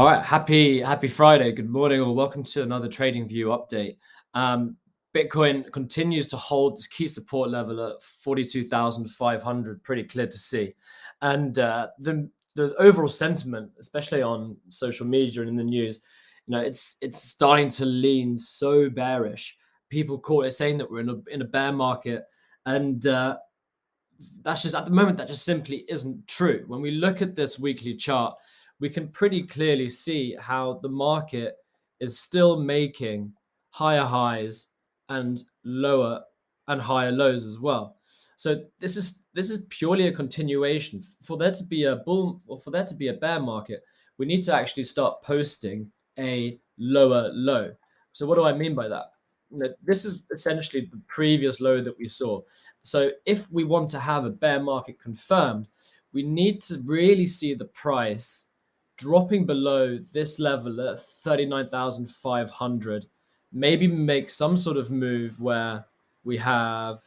All right, happy Friday. Good morning, or welcome to another Trading View update. Um, Bitcoin continues to hold this key support level at 42,500. Pretty clear to see, and the overall sentiment, especially on social media and in the news, it's starting to lean so bearish. People call it saying that we're in a bear market, and that's just at the moment that just simply isn't true. When we look at this weekly chart, we can pretty clearly see how the market is still making higher highs and lower and higher lows as well. So this is purely a continuation. For there to be a bull or for there to be a bear market, we need to actually start posting a lower low. So what do I mean by that? This is essentially the previous low that we saw. So if we want to have a bear market confirmed, we need to really see the price dropping below this level at 39,500. Maybe make some sort of move where we have,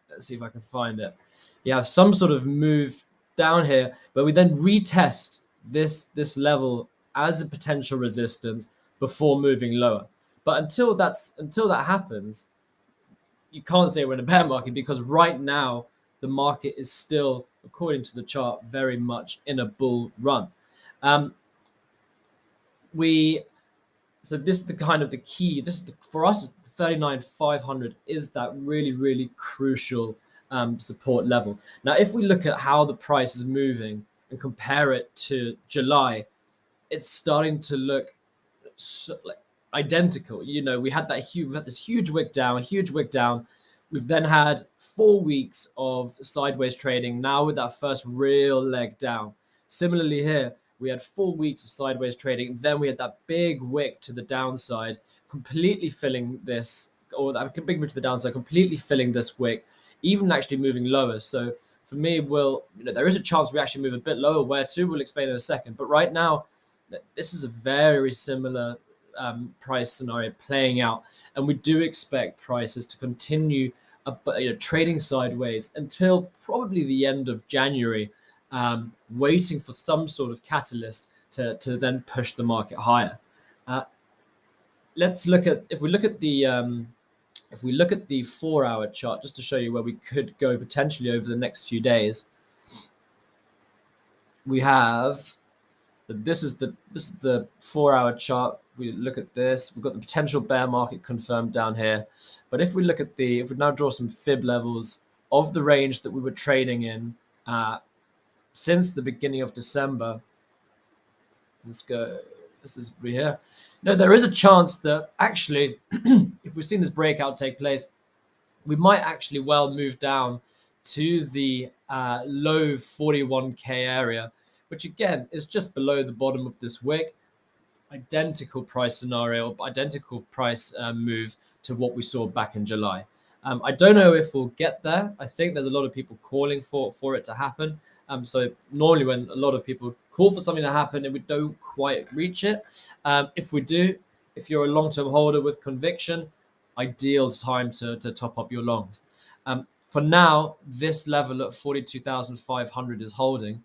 let's see if I can find it. You have some sort of move down here, but we then retest this level as a potential resistance before moving lower. But until that happens, you can't say we're in a bear market, because right now the market is still, according to the chart, very much in a bull run. So this is the kind of the key. This is for us, 39,500 is that really crucial support level. Now, if we look at how the price is moving and compare it to July, it's starting to look like identical. We had this huge wick down, We've then had 4 weeks of sideways trading. Now with that first real leg down. Similarly here, we had 4 weeks of sideways trading. Then we had that big wick to the downside, completely filling this, or that big wick to the downside, completely filling this wick, even actually moving lower. So for me, there is a chance we actually move a bit lower. Where to? We'll explain in a second. But right now, this is a very similar price scenario playing out, and we do expect prices to continue trading sideways until probably the end of January, waiting for some sort of catalyst to then push the market higher. Let's look at if we look at the 4-hour chart, just to show you where we could go potentially over the next few days. We have this is the 4-hour chart. We look at this, we've got the potential bear market confirmed down here. But if we now draw some fib levels of the range that we were trading in since the beginning of December, let's go. This is here. No, there is a chance that actually, if we've seen this breakout take place, we might actually well move down to the low 41k area, which again is just below the bottom of this wick. Identical price scenario, identical price move to what we saw back in July. I don't know if we'll get there. I think there's a lot of people calling for it to happen. So normally when a lot of people call for something to happen and we don't quite reach it, if we do, if you're a long-term holder with conviction, ideal time to top up your longs. For now, this level at 42,500 is holding.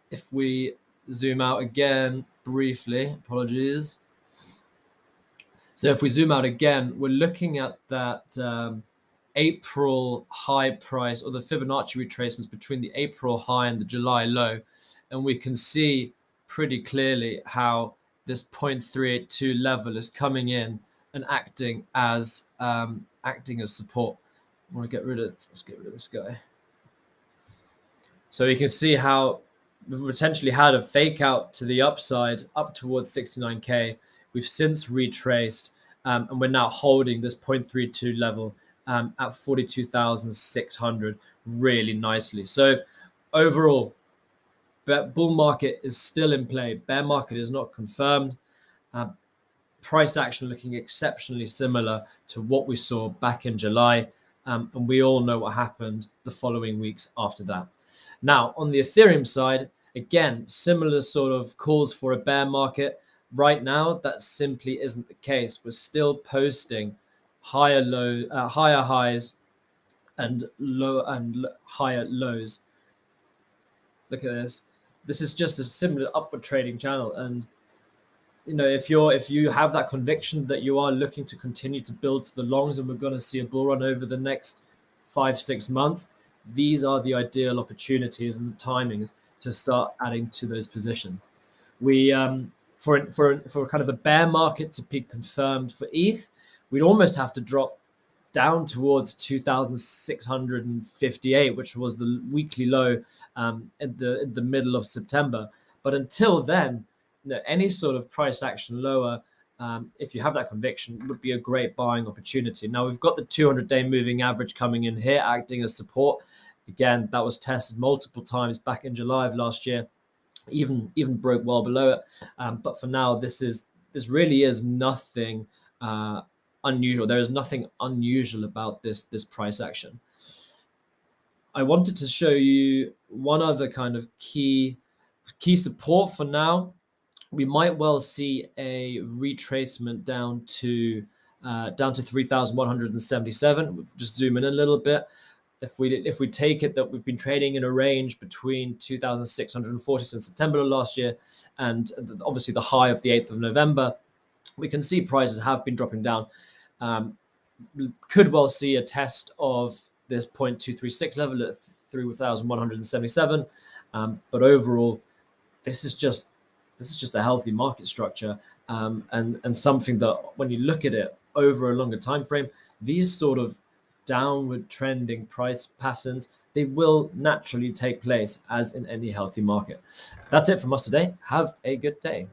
If we zoom out again briefly, apologies. So if we zoom out again, we're looking at that April high price, or the Fibonacci retracements between the April high and the July low. And we can see pretty clearly how this 0.382 level is coming in and acting as support. Let's get rid of this guy. So you can see how we've potentially had a fake out to the upside up towards 69k. We've since retraced, and we're now holding this 0.32 level at 42,600 really nicely. So overall, bull market is still in play. Bear market is not confirmed. Price action looking exceptionally similar to what we saw back in July. And we all know what happened the following weeks after that. Now, on the Ethereum side, again, similar sort of calls for a bear market. Right now, that simply isn't the case. We're still posting higher highs and higher lows. Look at this. this is just a similar upward trading channel. And if you have that conviction that you are looking to continue to build to the longs, and we're going to see a bull run over the next 5-6 months, these are the ideal opportunities and the timings to start adding to those positions. We for kind of a bear market to be confirmed for ETH, we'd almost have to drop down towards 2,658, which was the weekly low in the middle of September. But until then, any sort of price action lower, if you have that conviction, would be a great buying opportunity. Now we've got the 200-day moving average coming in here, acting as support. Again, that was tested multiple times back in July of last year, even broke well below it. But for now, this really is nothing unusual. There is nothing unusual about this price action. I wanted to show you one other kind of key support for now. We might well see a retracement down to 3,177. We'll just zoom in a little bit. If we take it that we've been trading in a range between 2,640 since September of last year, and obviously the high of the 8th of November, we can see prices have been dropping down. Could well see a test of this 0.236 level at 3,177. But overall, this is just a healthy market structure, and something that when you look at it over a longer time frame, these sort of downward trending price patterns, they will naturally take place as in any healthy market. That's it from us today. Have a good day.